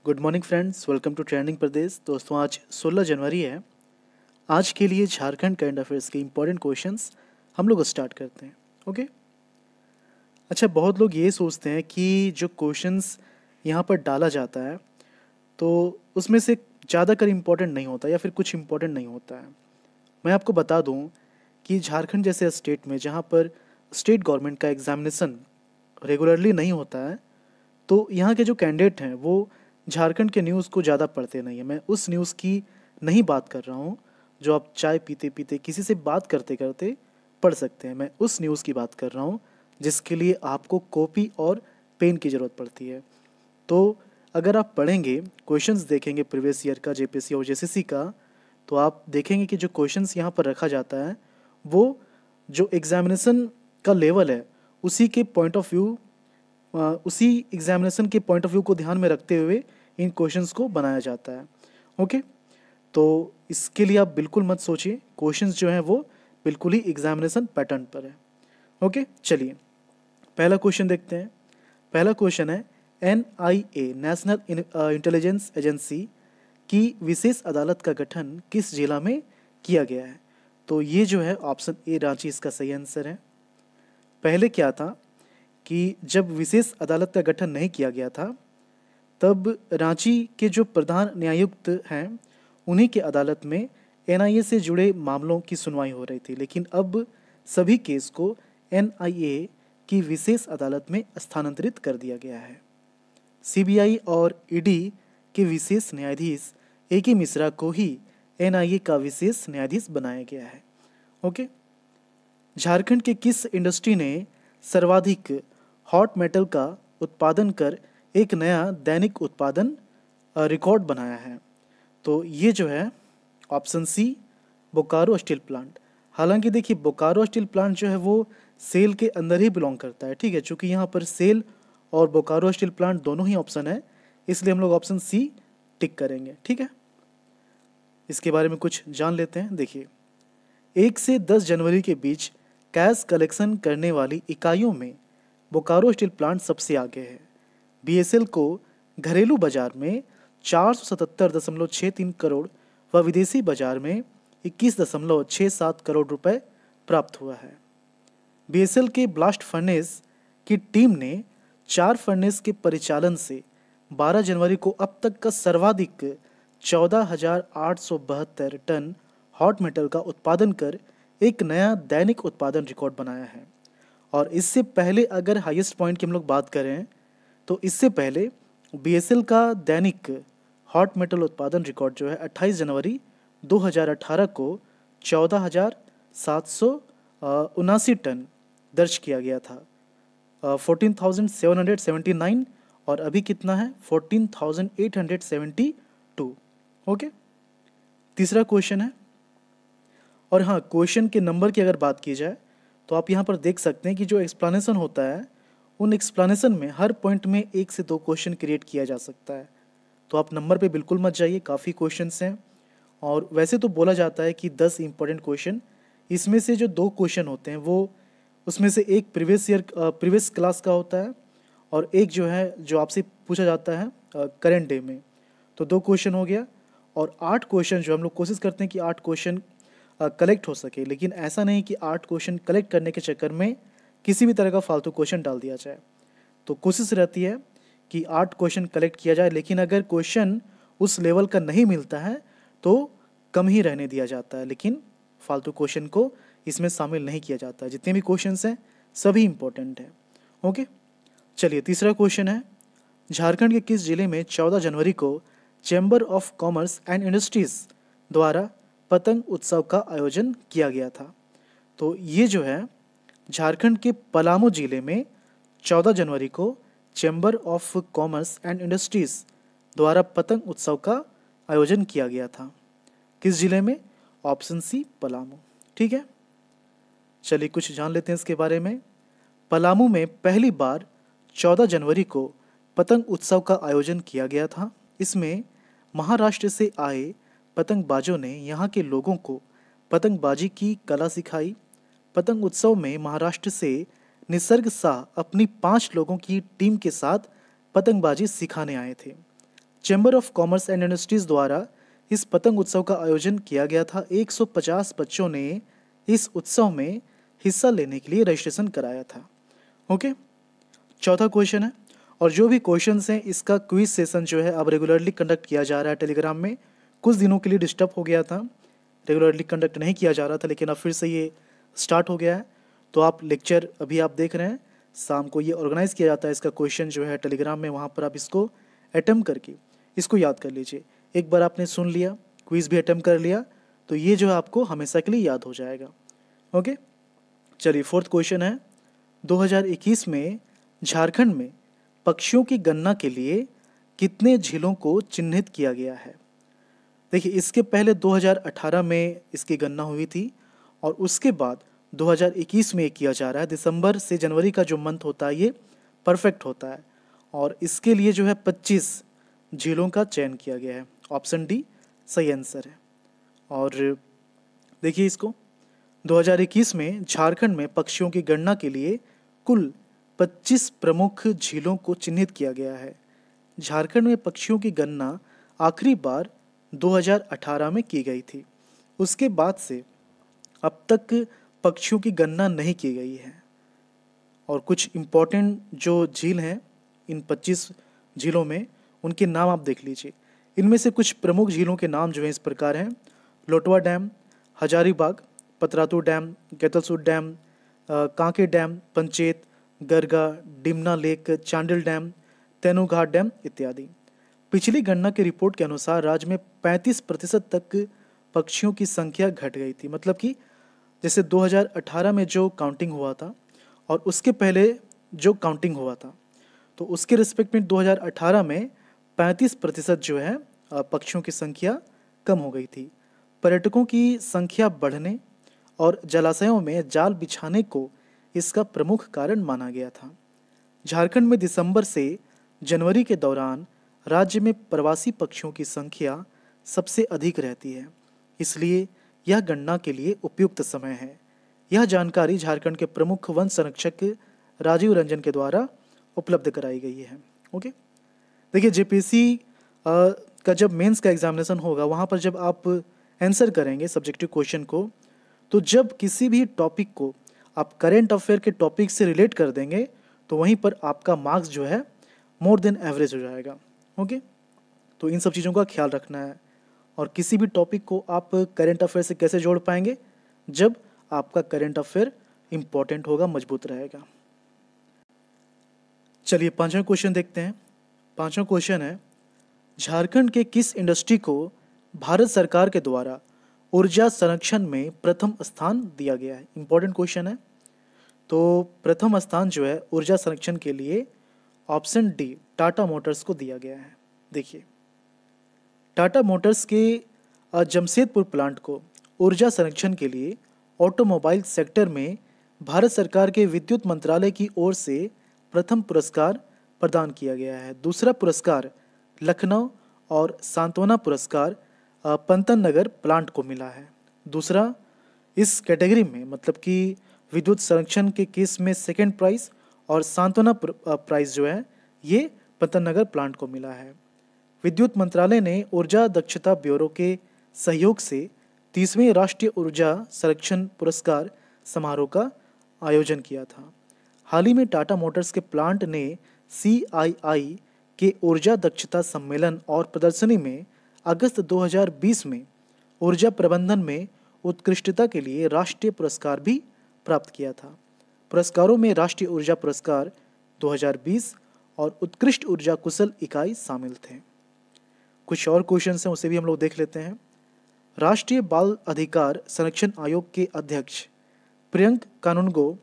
Good morning friends, welcome to trending Pradesh. दोस्तों आज 16 जनवरी है। आज के लिए झारखंड करंट अफेयर्स के इंपॉर्टेंट क्वेश्चंस हम लोग स्टार्ट करते हैं। ओके। अच्छा, बहुत लोग ये सोचते हैं कि जो क्वेश्चंस यहाँ पर डाला जाता है तो उसमें से ज़्यादातर इम्पोर्टेंट नहीं होता या फिर कुछ इम्पोर्टेंट नहीं होता है। मैं आपको बता दूँ कि झारखंड जैसे स्टेट में जहाँ पर स्टेट गवर्नमेंट का एग्जामिनेशन रेगुलरली नहीं होता है, तो यहाँ के जो कैंडिडेट हैं वो झारखंड के न्यूज़ को ज़्यादा पढ़ते नहीं है। मैं उस न्यूज़ की नहीं बात कर रहा हूँ जो आप चाय पीते पीते किसी से बात करते करते पढ़ सकते हैं। मैं उस न्यूज़ की बात कर रहा हूँ जिसके लिए आपको कॉपी और पेन की ज़रूरत पड़ती है। तो अगर आप पढ़ेंगे, क्वेश्चंस देखेंगे प्रीवियस ईयर का, जेपीएससी और जेसीसी का, तो आप देखेंगे कि जो क्वेश्चंस यहाँ पर रखा जाता है वो जो एग्जामिनेशन का लेवल है उसी के पॉइंट ऑफ व्यू उसी एग्जामिनेशन के पॉइंट ऑफ व्यू को ध्यान में रखते हुए इन क्वेश्चंस को बनाया जाता है। ओके, तो इसके लिए आप बिल्कुल मत सोचिए, क्वेश्चंस जो हैं वो बिल्कुल ही एग्जामिनेशन पैटर्न पर है। ओके, चलिए पहला क्वेश्चन देखते हैं। पहला क्वेश्चन है, एनआईए नेशनल इंटेलिजेंस एजेंसी की विशेष अदालत का गठन किस जिला में किया गया है? तो ये जो है ऑप्शन ए रांची इसका सही आंसर है। पहले क्या था कि जब विशेष अदालत का गठन नहीं किया गया था तब रांची के जो प्रधान न्यायायुक्त हैं उन्हीं की अदालत में एनआईए से जुड़े मामलों की सुनवाई हो रही थी, लेकिन अब सभी केस को एनआईए की विशेष अदालत में स्थानांतरित कर दिया गया है। सीबीआई और ईडी के विशेष न्यायाधीश ए के मिश्रा को ही एनआईए का विशेष न्यायाधीश बनाया गया है। ओके, झारखंड के किस इंडस्ट्री ने सर्वाधिक हॉट मेटल का उत्पादन कर एक नया दैनिक उत्पादन रिकॉर्ड बनाया है? तो ये जो है option C Bokaro steel plant. हालांकि देखिए, बोकारो स्टील प्लांट जो है वो सेल के अंदर ही बिलोंग करता है, ठीक है। चूँकि यहाँ पर सेल और बोकारो स्टील प्लांट दोनों ही ऑप्शन है, इसलिए हम लोग ऑप्शन सी टिक करेंगे, ठीक है। इसके बारे में कुछ जान लेते हैं। देखिए, 1 से 10 जनवरी के बीच कैश कलेक्शन करने वाली इकाइयों में बोकारो स्टील प्लांट सबसे आगे है। बीएसएल को घरेलू बाजार में 477.63 करोड़ व विदेशी बाजार में 21.67 करोड़ रुपए प्राप्त हुआ है। बीएसएल के ब्लास्ट फर्नेस की टीम ने 4 फर्नेस के परिचालन से 12 जनवरी को अब तक का सर्वाधिक 14,872 टन हॉट मेटल का उत्पादन कर एक नया दैनिक उत्पादन रिकॉर्ड बनाया है। और इससे पहले अगर हाईएस्ट पॉइंट की हम लोग बात करें तो इससे पहले बीएसएल का दैनिक हॉट मेटल उत्पादन रिकॉर्ड जो है 28 जनवरी 2018 को 14,779 टन दर्ज किया गया था, 14,779, और अभी कितना है 14,872। ओके, तीसरा क्वेश्चन है। और हाँ, क्वेश्चन के नंबर की अगर बात की जाए तो आप यहाँ पर देख सकते हैं कि जो एक्सप्लेनेशन होता है उन एक्सप्लेनेशन में हर पॉइंट में 1 से 2 क्वेश्चन क्रिएट किया जा सकता है। तो आप नंबर पे बिल्कुल मत जाइए, काफ़ी क्वेश्चंस हैं। और वैसे तो बोला जाता है कि 10 इंपॉर्टेंट क्वेश्चन, इसमें से जो 2 क्वेश्चन होते हैं वो उसमें से एक प्रीवियस क्लास का होता है और एक जो है जो आपसे पूछा जाता है करंट डे में। तो 2 क्वेश्चन हो गया और 8 क्वेश्चन जो हम लोग कोशिश करते हैं कि 8 क्वेश्चन कलेक्ट हो सके, लेकिन ऐसा नहीं कि 8 क्वेश्चन कलेक्ट करने के चक्कर में किसी भी तरह का फालतू क्वेश्चन डाल दिया जाए। तो कोशिश रहती है कि 8 क्वेश्चन कलेक्ट किया जाए, लेकिन अगर क्वेश्चन उस लेवल का नहीं मिलता है तो कम ही रहने दिया जाता है, लेकिन फालतू क्वेश्चन को इसमें शामिल नहीं किया जाता है। जितने भी क्वेश्चंस हैं सभी इंपॉर्टेंट हैं। ओके, चलिए तीसरा क्वेश्चन है, झारखंड के किस जिले में 14 जनवरी को chamber of commerce and industries द्वारा पतंग उत्सव का आयोजन किया गया था? तो ये जो है झारखंड के पलामू जिले में 14 जनवरी को chamber of commerce and industries द्वारा पतंग उत्सव का आयोजन किया गया था। किस जिले में? ऑप्शन सी पलामू, ठीक है। चलिए कुछ जान लेते हैं इसके बारे में। पलामू में पहली बार 14 जनवरी को पतंग उत्सव का आयोजन किया गया था। इसमें महाराष्ट्र से आए पतंगबाजों ने यहाँ के लोगों को पतंगबाजी की कला सिखाई। पतंग उत्सव में महाराष्ट्र से निसर्ग शाह अपनी 5 लोगों की टीम के साथ पतंगबाजी सिखाने आए थे। Chamber of commerce and industries द्वारा इस पतंग उत्सव का आयोजन किया गया था। 150 बच्चों ने इस उत्सव में हिस्सा लेने के लिए रजिस्ट्रेशन कराया था। ओके, चौथा क्वेश्चन है, और जो भी क्वेश्चंस हैं इसका क्विज सेशन जो है अब रेगुलरली कंडक्ट किया जा रहा है टेलीग्राम में। कुछ दिनों के लिए डिस्टर्ब हो गया था, रेगुलरली कंडक्ट नहीं किया जा रहा था, लेकिन अब फिर से ये स्टार्ट हो गया है। तो आप लेक्चर अभी आप देख रहे हैं, शाम को ये ऑर्गेनाइज किया जाता है इसका क्वेश्चन जो है टेलीग्राम में, वहाँ पर आप इसको अटेम्प्ट करके इसको याद कर लीजिए। एक बार आपने सुन लिया, क्विज भी अटेम्प्ट कर लिया, तो ये जो है आपको हमेशा के लिए याद हो जाएगा। ओके, चलिए फोर्थ क्वेश्चन है, 2021 में झारखंड में पक्षियों की गणना के लिए कितने झीलों को चिन्हित किया गया है? देखिए, इसके पहले 2018 में इसकी गणना हुई थी और उसके बाद 2021 में किया जा रहा है। दिसंबर से जनवरी का जो मंथ होता है ये परफेक्ट होता है और इसके लिए जो है 25 झीलों का चयन किया गया है। ऑप्शन डी सही आंसर है। और देखिए इसको, 2021 में झारखंड में पक्षियों की गणना के लिए कुल 25 प्रमुख झीलों को चिन्हित किया गया है। झारखंड में पक्षियों की गणना आखिरी बार 2018 में की गई थी। उसके बाद से अब तक पक्षियों की गणना नहीं की गई है। और कुछ इम्पोर्टेंट जो झील हैं इन 25 झीलों में, उनके नाम आप देख लीजिए। इनमें से कुछ प्रमुख झीलों के नाम जो हैं इस प्रकार हैं: Lotwa dam, Hazaribagh, Patratu dam, Getalsud dam, Kanke dam, Panchet, Garga, Dimna lake, Chandil dam, Tenughat dam इत्यादि। पिछली गणना की रिपोर्ट के अनुसार राज्य में 35% तक पक्षियों की संख्या घट गई थी। मतलब कि जैसे 2018 में जो काउंटिंग हुआ था और उसके पहले जो काउंटिंग हुआ था, तो उसके रिस्पेक्ट में 2018 में 35% जो है पक्षियों की संख्या कम हो गई थी। पर्यटकों की संख्या बढ़ने और जलाशयों में जाल बिछाने को इसका प्रमुख कारण माना गया था। झारखंड में दिसंबर से जनवरी के दौरान राज्य में प्रवासी पक्षियों की संख्या सबसे अधिक रहती है, इसलिए यह गणना के लिए उपयुक्त समय है। यह जानकारी झारखंड के प्रमुख वन संरक्षक राजीव रंजन के द्वारा उपलब्ध कराई गई है। ओके, देखिए जेपीएससी का जब मेंस का एग्जामिनेशन होगा, वहाँ पर जब आप आंसर करेंगे सब्जेक्टिव क्वेश्चन को, तो जब किसी भी टॉपिक को आप करेंट अफेयर के टॉपिक से रिलेट कर देंगे तो वहीं पर आपका मार्क्स जो है मोर देन एवरेज हो जाएगा। ओके, तो इन सब चीज़ों का ख्याल रखना है। और किसी भी टॉपिक को आप करेंट अफेयर से कैसे जोड़ पाएंगे? जब आपका करेंट अफेयर इम्पोर्टेंट होगा, मजबूत रहेगा। चलिए पांचवा क्वेश्चन देखते हैं। पांचवा क्वेश्चन है, झारखंड के किस इंडस्ट्री को भारत सरकार के द्वारा ऊर्जा संरक्षण में प्रथम स्थान दिया गया है? इंपॉर्टेंट क्वेश्चन है। तो प्रथम स्थान जो है ऊर्जा संरक्षण के लिए ऑप्शन डी टाटा मोटर्स को दिया गया है। देखिए, टाटा मोटर्स के जमशेदपुर प्लांट को ऊर्जा संरक्षण के लिए ऑटोमोबाइल सेक्टर में भारत सरकार के विद्युत मंत्रालय की ओर से प्रथम पुरस्कार प्रदान किया गया है। दूसरा पुरस्कार लखनऊ और सांत्वना पुरस्कार पंतन नगर प्लांट को मिला है। दूसरा इस कैटेगरी में, मतलब कि विद्युत संरक्षण के केस में सेकेंड प्राइज और सांत्वना प्राइज जो है ये पंतन नगर प्लांट को मिला है। विद्युत मंत्रालय ने ऊर्जा दक्षता ब्यूरो के सहयोग से 30वें राष्ट्रीय ऊर्जा संरक्षण पुरस्कार समारोह का आयोजन किया था। हाल ही में टाटा मोटर्स के प्लांट ने CII के ऊर्जा दक्षता सम्मेलन और प्रदर्शनी में अगस्त 2020 में ऊर्जा प्रबंधन में उत्कृष्टता के लिए राष्ट्रीय पुरस्कार भी प्राप्त किया था। पुरस्कारों में राष्ट्रीय ऊर्जा पुरस्कार 2020 और उत्कृष्ट ऊर्जा कुशल इकाई शामिल थे। कुछ और क्वेश्चंस हैं, उसे भी हम लोग देख लेते हैं। राष्ट्रीय बाल अधिकार संरक्षण आयोग के अध्यक्ष प्रियंक कानूनगो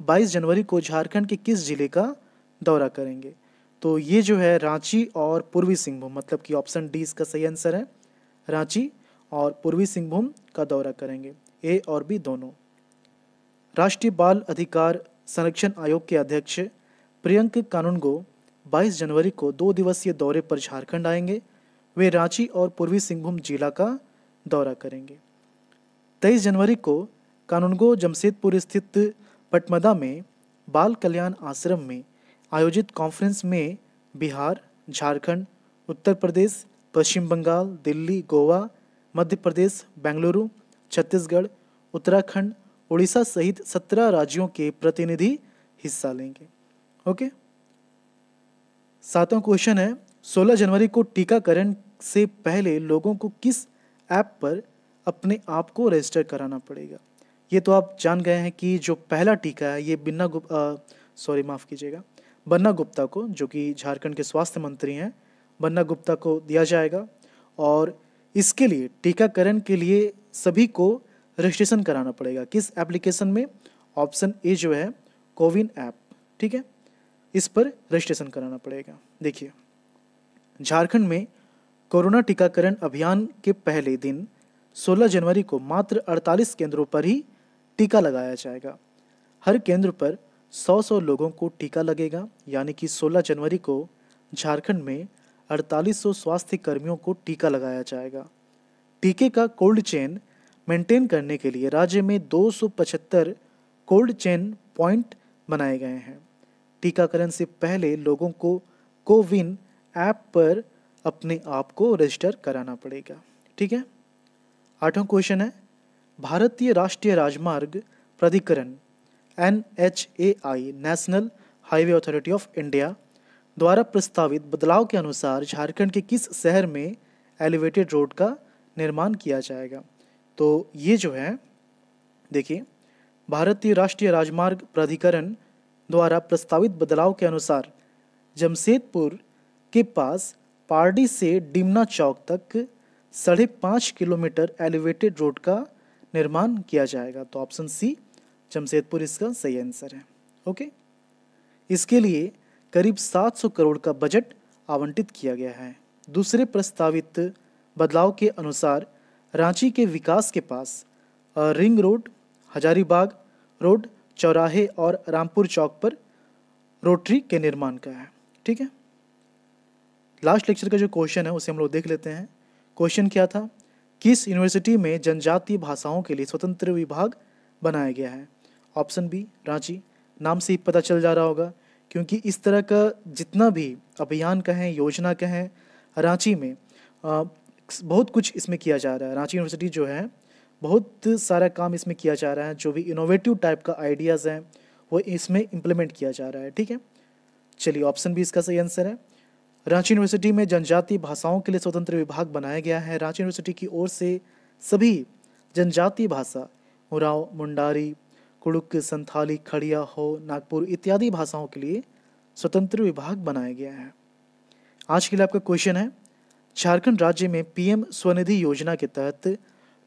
22 जनवरी को झारखंड के किस जिले का दौरा करेंगे? तो ये जो है रांची और पूर्वी सिंहभूम, मतलब कि ऑप्शन डी इसका सही आंसर है। रांची और पूर्वी सिंहभूम का दौरा करेंगे, ए और बी दोनों। राष्ट्रीय बाल अधिकार संरक्षण आयोग के अध्यक्ष प्रियंक कानूनगो 22 जनवरी को 2 दिवसीय दौरे पर झारखंड आएंगे। वे रांची और पूर्वी सिंहभूम जिला का दौरा करेंगे। 23 जनवरी को कानूनगो जमशेदपुर स्थित पटमदा में बाल कल्याण आश्रम में आयोजित कॉन्फ्रेंस में बिहार, झारखंड, उत्तर प्रदेश, पश्चिम बंगाल, दिल्ली, गोवा, मध्य प्रदेश, बेंगलुरु, छत्तीसगढ़, उत्तराखंड, उड़ीसा सहित 17 राज्यों के प्रतिनिधि हिस्सा लेंगे। ओके। 7वां क्वेश्चन है, 16 जनवरी को टीकाकरण से पहले लोगों को किस ऐप पर अपने आप को रजिस्टर कराना पड़ेगा? ये तो आप जान गए हैं कि जो पहला टीका है ये बन्ना गुप्ता को, जो कि झारखंड के स्वास्थ्य मंत्री हैं, बन्ना गुप्ता को दिया जाएगा। और इसके लिए टीकाकरण के लिए सभी को रजिस्ट्रेशन कराना पड़ेगा। किस एप्लीकेशन में? ऑप्शन ए जो है कोविन ऐप, ठीक है, इस पर रजिस्ट्रेशन कराना पड़ेगा। देखिए, झारखंड में कोरोना टीकाकरण अभियान के पहले दिन 16 जनवरी को मात्र 48 केंद्रों पर ही टीका लगाया जाएगा। हर केंद्र पर 100 लोगों को टीका लगेगा, यानी कि 16 जनवरी को झारखंड में 4800 स्वास्थ्य कर्मियों को टीका लगाया जाएगा। टीके का कोल्ड चेन मेंटेन करने के लिए राज्य में 275 कोल्ड चेन पॉइंट बनाए गए हैं। टीकाकरण से पहले लोगों को कोविन ऐप पर अपने आप को रजिस्टर कराना पड़ेगा, ठीक है। 8वां क्वेश्चन है, भारतीय राष्ट्रीय राजमार्ग प्राधिकरण NHAI national highway authority of India द्वारा प्रस्तावित बदलाव के अनुसार झारखंड के किस शहर में एलिवेटेड रोड का निर्माण किया जाएगा? तो ये जो है, देखिए, भारतीय राष्ट्रीय राजमार्ग प्राधिकरण द्वारा प्रस्तावित बदलाव के अनुसार जमशेदपुर के पास पारडी से डिमना चौक तक 5.5 किलोमीटर एलिवेटेड रोड का निर्माण किया जाएगा। तो ऑप्शन सी जमशेदपुर इसका सही आंसर है। ओके। इसके लिए करीब 700 करोड़ का बजट आवंटित किया गया है। दूसरे प्रस्तावित बदलाव के अनुसार रांची के विकास के पास रिंग रोड, हजारीबाग रोड, चौराहे और रामपुर चौक पर रोटरी के निर्माण का है, ठीक है। लास्ट लेक्चर का जो क्वेश्चन है उसे हम लोग देख लेते हैं। क्वेश्चन क्या था? किस यूनिवर्सिटी में जनजातीय भाषाओं के लिए स्वतंत्र विभाग बनाया गया है? Option B Ranchi. नाम से ही पता चल जा रहा होगा, क्योंकि इस तरह का जितना भी अभियान कहें, योजना कहें, रांची में बहुत कुछ इसमें किया जा रहा है। रांची यूनिवर्सिटी जो है, बहुत सारा काम इसमें किया जा रहा है। जो भी इनोवेटिव टाइप का आइडियाज़ हैं वो इसमें इम्प्लीमेंट किया जा रहा है, ठीक है। चलिए, ऑप्शन बी इसका सही आंसर है। रांची यूनिवर्सिटी में जनजातीय भाषाओं के लिए स्वतंत्र विभाग बनाया गया है। रांची यूनिवर्सिटी की ओर से सभी जनजातीय भाषा, उरांव, मुंडारी, कुड़ुक, संथाली, खड़िया, हो, नागपुर इत्यादि भाषाओं के लिए स्वतंत्र विभाग बनाया गया है। आज के लिए आपका क्वेश्चन है, झारखंड राज्य में PM स्वनिधि योजना के तहत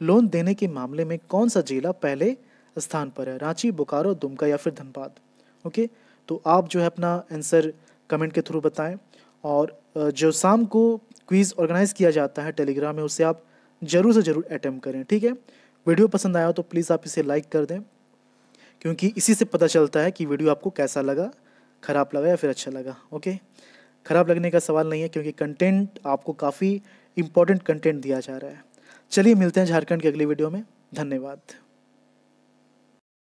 लोन देने के मामले में कौन सा जिला पहले स्थान पर है? रांची, बोकारो, दुमका या फिर धनबाद? ओके। तो आप जो है अपना आंसर कमेंट के थ्रू बताएं, और जो शाम को क्विज़ ऑर्गेनाइज किया जाता है टेलीग्राम में, उसे आप ज़रूर से ज़रूर अटेम्प्ट करें, ठीक है। वीडियो पसंद आया तो प्लीज़ आप इसे लाइक कर दें, क्योंकि इसी से पता चलता है कि वीडियो आपको कैसा लगा, ख़राब लगा या फिर अच्छा लगा। ओके। ख़राब लगने का सवाल नहीं है, क्योंकि कंटेंट आपको काफ़ी इंपॉर्टेंट कंटेंट दिया जा रहा है। चलिए, मिलते हैं झारखंड की अगली वीडियो में। धन्यवाद।